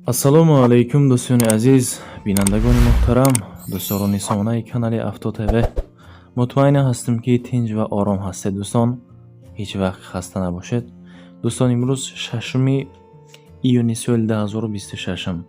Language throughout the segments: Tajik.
ассалому алайкум дӯстони азиз, бинандагони муҳтарам, дӯстдорони сомонаи канали Авто ТВ. Мутмаъин ҳастем ки тинҷ ва ором ҳастед дӯстон. Ҳеҷ вақт хаста набошед. дӯстон, имрӯз 6 июни соли 2026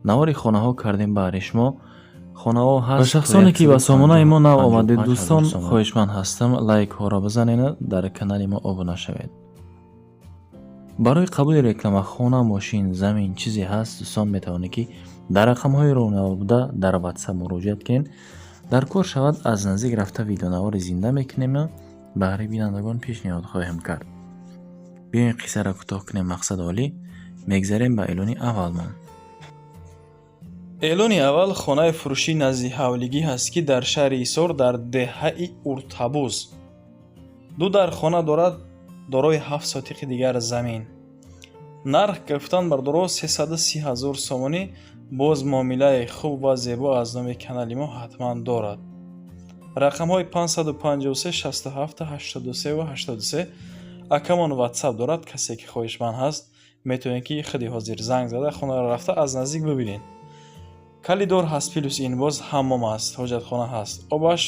навори хонаҳо кардем баҳри шумо. хонаҳо ҳаст. Ва шахсоне ки ба сомонаи мо нав омадед дӯстон, хоҳишманд ҳастам лайкҳоро бизанед, дар канали мо обуна шавед. барои қабули реклама хона, мошин, замин чизе ҳаст дӯстон, метавонед ки дар рақамҳои ронавар буда дар WhatsApp муроҷиат кунед. дар кор шавад аз наздик рафта видеонавори зинда мекунем, баҳри бинандагон пешниҳод хоҳем кард. биёин қиссаро кӯтоҳ кунем. мақсад олӣ. мегзарем ба эълони аввалмон. эълони аввал хонаи фурӯшии назди ҳавлигӣ ҳаст ки дар шаҳри Ҳисор дар деҳаи Уртабуз ду дар хона дорад, дорои 7 сотиқи дигар замин. нарх гирифтан бар дороз 330 000 сомонӣ. боз муомилаи хуб ва зебо аз номи канали мо ҳатман дорад. рақамҳои 553 67 83 ва 83 акамон WhatsApp дорад. касе ки хоҳишманд ҳаст метавонед ки худи ҳозир занг зада хонаро рафта аз наздик бибинед. калидор ҳаст, плюс ин боз ҳаммом ҳаст, ҳоҷатхона ҳаст. обаш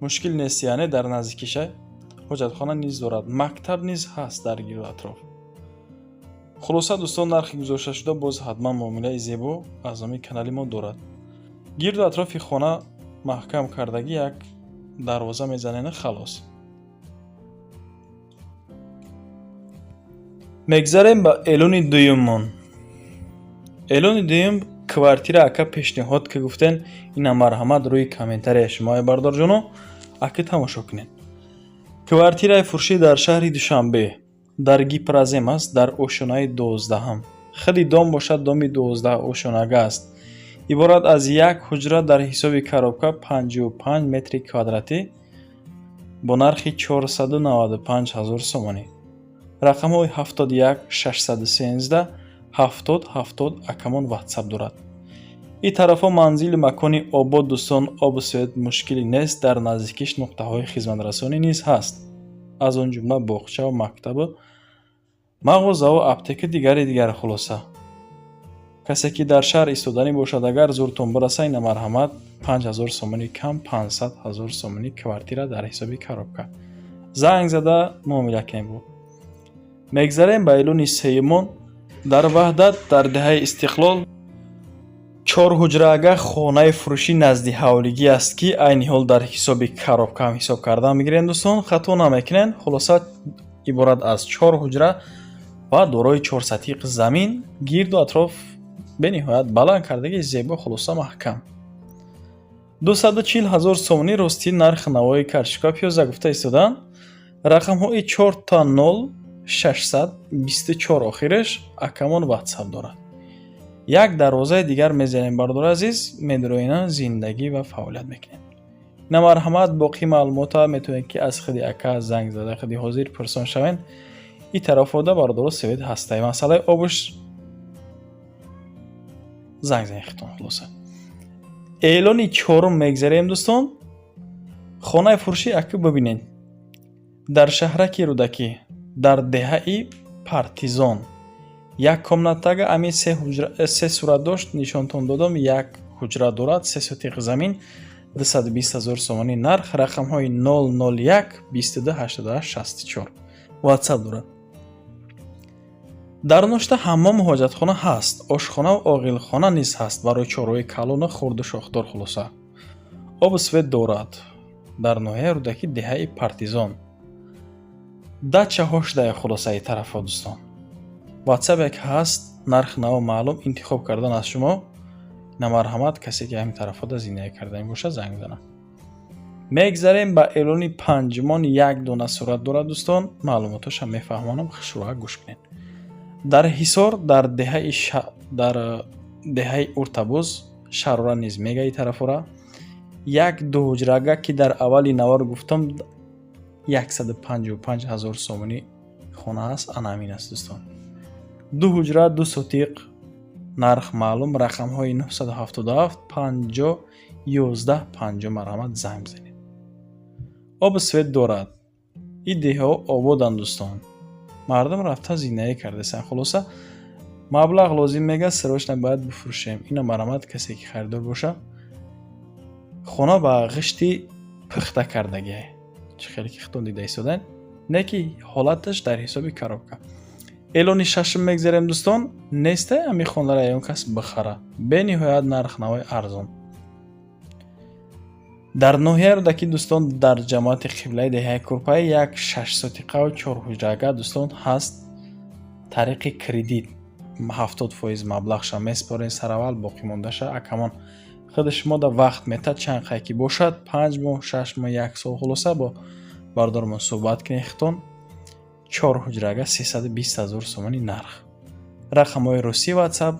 мушкил нест, яъне дар наздикиша ҳоҷатхона низ дорад. мактаб низ ҳаст дар гирду атроф. хулоса дӯстон, нархи гузошта шуда боз ҳатман муомилаи зебо аз номи канали мо дорад. гирду атрофи хона маҳкам кардагӣ як дарвоза мезанена, халос. мегзарем ба эълони дуюммон. эълони дуюм квартира ака пешниҳод ки гуфтен, ина марҳамат рӯи комментария шумои бардорҷоно ака тамошо кунед. квартираи фурӯшӣ дар шаҳри Душанбе дар Гипразем аст, дар ошонаи 12. хеле дом бошад, доми 12 ошонага аст. иборат аз як ҳуҷра дар ҳисоби коробка 55 метри квадратӣ бо нархи 495 000 сомонӣ. рақамҳои 71 613 70 70 акамон WhatsApp дорад. ин тарафо манзили макони обод дӯстон, обу свет мушкилӣ нест. дар наздикиш нуқтаҳои хизматрасонӣ низ ҳаст, аз он ҷумла боғча ва мактабу мағозаву аптека дигар. хулоса касе ки дар шаҳр истоданӣ бошад, агар зуртон бираса, ина марҳамат 5 000 сомонӣ кам 500 000 сомонӣ квартира дар ҳисоби коробка. занг зада муомила кунем. мегзарем ба эълони сеюмон. дар ваҳдат дар деҳаи Истиқлол 4 ҳуҷраага хонаи фурӯшӣ назди ҳавлигӣ аст ки айни ҳол дар ҳисоби коробка ҳам ҳисоб кардан мегирем дӯстон, хато намекунен. хулоса иборат аз 4 ҳуҷра ва дорои 4 сатиқ замин, гирду атроф бениҳоят баланд кардаги зебо, хулоса маҳкам. 240 000 сомонӣ рости нархи навои карточка пиёза гуфта истодан. рақамҳои 4 та 0 624 охираш акамон WhatsApp дорад. як дарвозаи дигар мезанем бардор азиз, медроина зиндагӣ ва фаъолият мекунем. ина марҳамат боқӣ маълумота метавонед ки аз худи ака занг зада худи ҳозир пурсон шавен. ин тарафода бардор севед ҳастаи масъалаи обуш занг зани хитон. хулоса эълони чорум мегзарем дӯстон. хонаи фурӯшӣ ака бибинед дар шаҳраки Рӯдакӣ дар деҳаи Партизон. як комнатага ами 3 сурат дошт, нишонтон додам. як ҳуҷра дорад, 3 сотиқ замин, 220 000 сомонӣ нарх. рақамҳои 001 22 88 64 WhatsApp дорад. дар ношта ҳаммом ҳоҷатхона ҳаст, ошхона ва оғилхона низ ҳаст барои чорҳои калону хурду шохдор. хулоса обу свет дорад. дар ноҳияи Рӯдакӣ деҳаи Партизон. дача ҳошдая хулосаи тарафо дӯстон. WhatsApp як ҳаст, нарх наво маълум, интихоб кардан аз шумо. ина марҳамат касе ки ҳамин тарафода зиндагӣ кардаи бошад занг зана. мегзарем ба эълони панҷумон. як дона сурат дорад дӯстон, маълумоташа мефаҳмонам, хушроҳа гӯш кунед. дар Ҳисор дар деҳаи Уртабуз, шарора низ мега ин тарафора. як дуҳуҷрага ки дар аввали навор гуфтам 155 000 сомонӣ хона аст, ана ҳамин аст дӯстон. 2 ҳуҷра 2 сотиқ нарх маълум. рақамҳои 977 50 11 50 марҳамат занг бизанед. обу свет дорад. ин деҳаҳо ободанд дӯстон. мардум рафта зиндагӣ кардасан. хулоса маблағ лозим мега, срочно бояд бифурӯшем. Ина марамад касе ки харидор боша. Хона ба ғишти пухта кардагӣ. Чӣ хеле ки хитон дида истодан. Не ки ҳолаташ дар ҳисоби коробка. Эълони шашм мегзарем дӯстон, несте ами хонара ён кас бихара. Бениҳоят нарх-навои арзон. дар ноҳияи Рӯдаки дӯстон, дар ҷамоати қиблаи деҳаи Кӯрпаи як 6 сотиқаву 4 ҳуҷрага дӯстон ҳаст. Тариқи кредит 70% маблағша меспорен, сараввал боқӣ мондаша акамон худи шумо да вақт мета чанд қай ки бошад 5 моҳ 6 моҳ 1 сол хулоса бо бардормон суҳбат кине хитон 4 ҳуҷрага 320 000 сомони нарх. Рақамҳои русӣ WhatsApp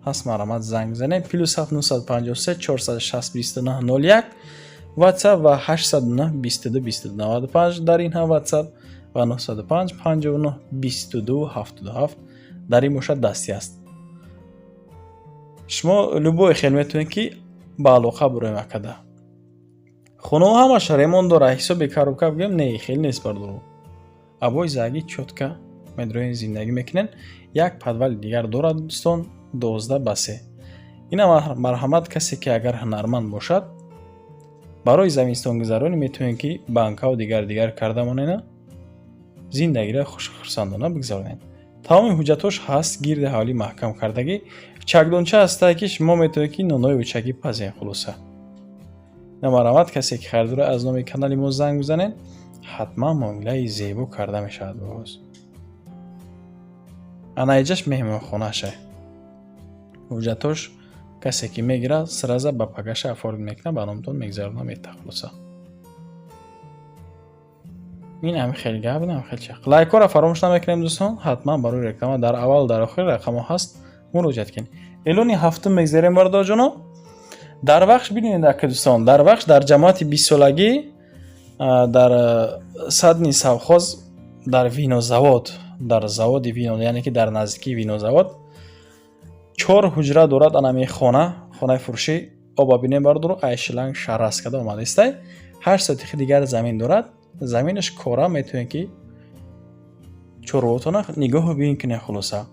ҳаст, марамад занг занем +7 953 460 29 01 WhatsApp ва 809 22 22 95 дар ин ҳам WhatsApp ва 905 59 22 77 дар ин бошад дастӣ аст. шумо любое хел метавонед ки ба алоқа бироем акада. хонаҳо ҳамаша ремонт дора, ҳисоби коробка бигем не хел нест бардору. абои заги чотка медроен зиндагӣ мекунен. як подвали дигар дорад дӯстон 12 ба 3. ина марҳамат касе ки агар ҳунарманд бошад барои заминстон-гузаронӣ метавонед ки банкаву дигар карда монена зиндагиро хушхурсандона бигзаронед. тамоми ҳуҷҷатош ҳаст, гирди ҳавлӣ маҳкам кардагӣ. чакдонча ҳастае ки шумо метавонед ки нонои учагӣ пазен хулоса. намарамад касе ки харидори аз номи канали мо занг бизанед, ҳатман муомилаи зебо карда мешавад боз. анаиҷаш меҳмонхонаша. ҳуҷҷатош касе ки мегирад сраза ба пагаша оформид мекунад, ба номтон мегзарона мета хулоса. ин ҳам хеле гап, ин ҳам хеле чақ. лайкора фаромӯш намекунем дӯстон. ҳатман барои реклама дар аввал дар охир рақамо ҳаст, муроҷиат кинед. эълони ҳафтум мегзарем бардорҷоно. дар вақш бинед ака дӯстон, дар вақш дар ҷамоати 20 солагӣ дар садни совхоз дар винозавод, дар заводи вино, яъне ки дар наздикии винозавод 4 ҳуҷра дорад анами хона, хонаи фурӯшӣ. оба бинем бардору айшиланг шарас када омадастай. 8 сотиқи дигар замин дорад. заминаш кора метавонед ки чорвотона нигоҳу бин кине хулоса.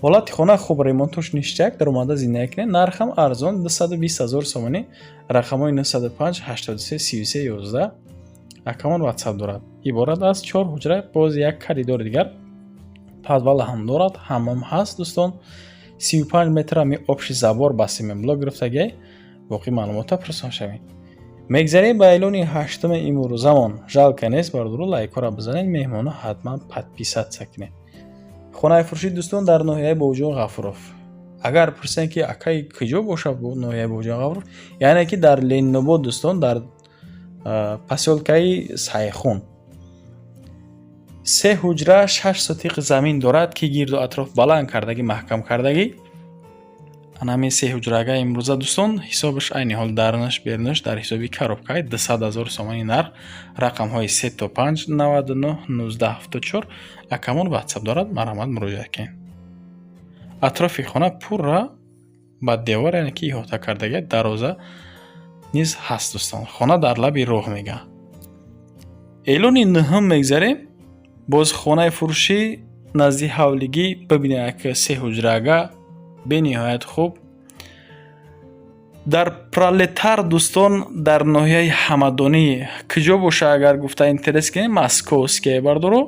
ҳолати хона хуб, ремонтош ништяк, дар омада зиндагӣ кине. нархам арзон 220 000 сомонӣ. рақамҳои 905 83 33 11 акамон WhatsApp дорад. иборат аз 4 ҳуҷра, боз як коридори дигар. подвал ҳам дорад, ҳаммом ҳаст дӯстон. 35 метр ами обши забор ба семенблок гирифтагӣ. боқӣ маълумота пурсон шавед. мегзарем ба эълони 8 имрӯзамон. жалка нест бардору лайкора бизанед, меҳмона ҳатман подписатсия кинед. хонаи фурӯшӣ дӯстон дар ноҳияи Боҷон Ғафуров. агар пурсен ки акаи куҷо бошад ноҳияи Боҷон Ғафуров, яъне ки дар Ленинобод дӯстон, дар посёлкаи Сайхун 3 ҳуҷра 6 сотиқ замин дорад ки гирду атроф баланд кардагӣ, маҳкам кардагӣ. анами 3 ҳуҷрага имрӯза дӯстон ҳисобаш айни ҳол дарнаш бернаш дар ҳисоби коробкаи 200 000 сомони нарх. рақамҳои 3 то 5 99 19 74 акамон WhatsApp дорад, марҳамат муроҷиат кинед. атрофи хона пурра ба девор, яъне ки иҳота кардагӣ, дароза низ ҳаст дӯстон. хона дар лаби роҳ мега. эълони 9 мегзарем. боз хонаи фурӯшӣ назди ҳавлигӣ. бибинед ака 3 ҳуҷрага бениҳоят хуб. дар пролетар дӯстон, дар ноҳияи ҳамадонӣ куҷо боша агар гуфта интерес кинед, московские бардору.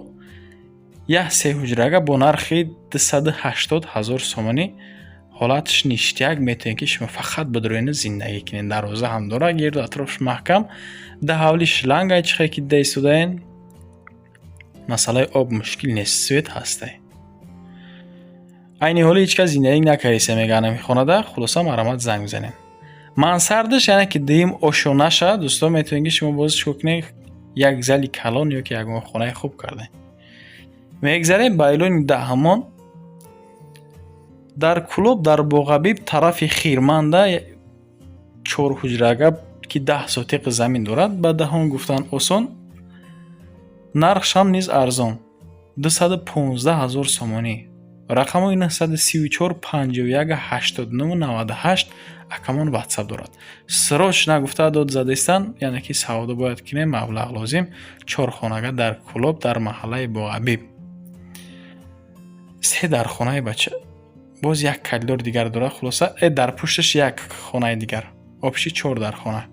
як 3 ҳуҷрага бо нархи 280 000 сомонӣ. ҳолаташ ништяк, метавонед ки шумо фақат бидроена зиндагӣ кинед. дароза ҳам дора, гирду атрофш маҳкам. да ҳавли шланга чихе ки дида истодаен. масъалаи об мушкил нест, свет ҳастай. айни ҳоли ҳеҷ кас зиндагӣ накардиса меганам хонада. хулоса марҳамат занг бизанед. мансардаш, яъне ки дим ошонаша дӯстон, метавонед ки шумо боз чико кинед, як зали калон ё ки ягон хонаи хуб кардед. мегзарем ба эълони 10 дар Кулоб, дар Боғабиб тарафи Хирманда 4 ҳуҷрага ки 10 сотиқ замин дорад. ба 10 гуфтан осон. нархшам низ арзон 215 000 сомонӣ. рақамҳои 934 51 89 98 акамон WhatsApp дорад. срочна гуфта дод задастан, яъне ки савдо бояд кинем, маблағ лозим. 4 хонага дар Кулоб, дар маҳаллаи Боғабиб. سه در خانه بچه باز یک کلیدور دیگر داره. خلاصه در پشتش یک خانه دیگر آبشی 4 در خانه.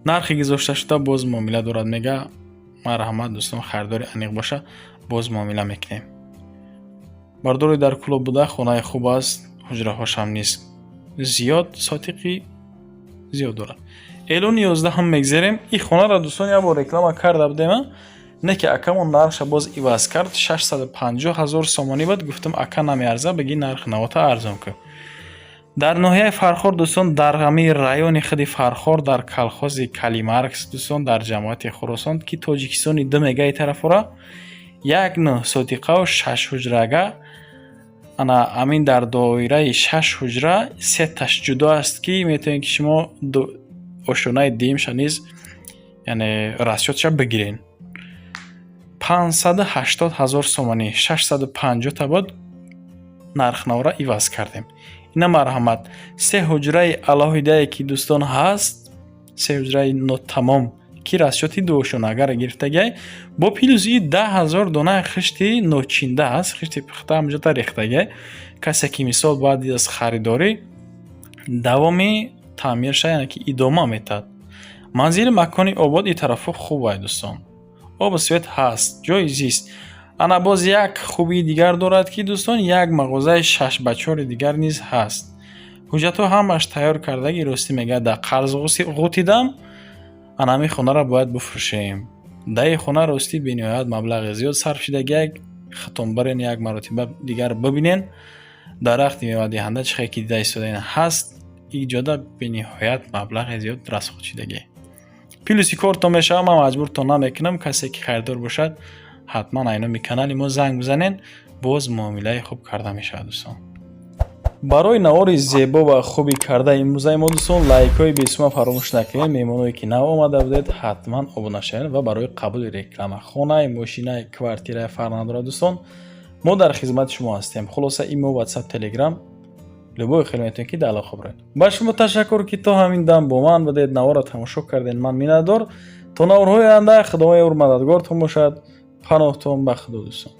نرخی گذاشته شده باز معامله دارد. میگه مرحمت دوستان خریداری انیق باشه باز معامله میکنیم. برداری در کلوب بوده خانه خوب است. حجره هاش هم نیست زیاد ساتقی زیاد داره. اعلان 11 هم میگذاریم. این خانه را دوستان یک بار رکلام کرده بودیم نه که اکمون نرخش باز ایواز کرد 650,000 سومانی بود. گفتم اکا نمیارزه بگی نرخ نواتا ارزان که در ناحیه فرخار دوستان در همه رایون خود فرخار در کلخوز کلیمارکس دوستان در جماعت خراسان که تاجیکستانی دو میگه طرف را یک نه ساتیقه و 6 حجره انا امین در دایره 6 حجره 3 تاش جدا است که میتونید که شما اشونه دیمش نیز یعنی راسیاتش بگیرین. 580,000 سومانی 650 تا بود نرخ نو را ایواز کردیم. اینا مرحمت 3 حجره علاوه که دوستان هست 3 حجره نو تمام که راسیاتی دو اشونه را گرفته گی با پیلوزی 10,000 دانه خشتی نوچینده است. خشتی پخته همجا تا ریخته گی. کسی که مثال بعد از خریداری دوامی تعمیر شد یعنی که ادامه میتاد. منزل مکانی آباد این طرف خوبه دوستان. آب سویت هست جای زیست. انا باز یک خوبی دیگر دارد که دوستان یک مغازه 6 بچار دیگر نیز هست. حجتو همش تیار کردگی راستی میگه در قرض غوتیدم انا می خونه را باید بفروشیم. ده خونه راستی بنیایت مبلغ زیاد صرف شده. یک ختم برین یک مرتبه دیگر ببینین درخت میوه دهنده چه که دیده ایستاده هست ایجاد بنیایت مبلغ زیاد رسخ شده. پیلوسی کارتون میشه ما مجبور تا نمیکنم. کسی که خریدار باشد حتما اینا می کانال ما زنگ بزنین باز معامله خوب کرده میشه دوستان. برای نوار زیبا و خوبی کرده امروز ما دوستان لایک های بیشتر فراموش نکنید. میمونایی که نو آمده بودید حتما ابونه شین و برای قبول رکلام خانه ماشین کوارتیر فرناندرا دوستان ما در خدمت شما هستیم. خلاصه ایمو واتساپ تلگرام لبوی خیلی میتونید که دلا خبره. با شما تشکر که تا همین دم با من بودید نوار را تماشا کردین. من میندار تا نوارهای آینده خدای اور مددگارتون باشد. پناهتون به خدا دوستان.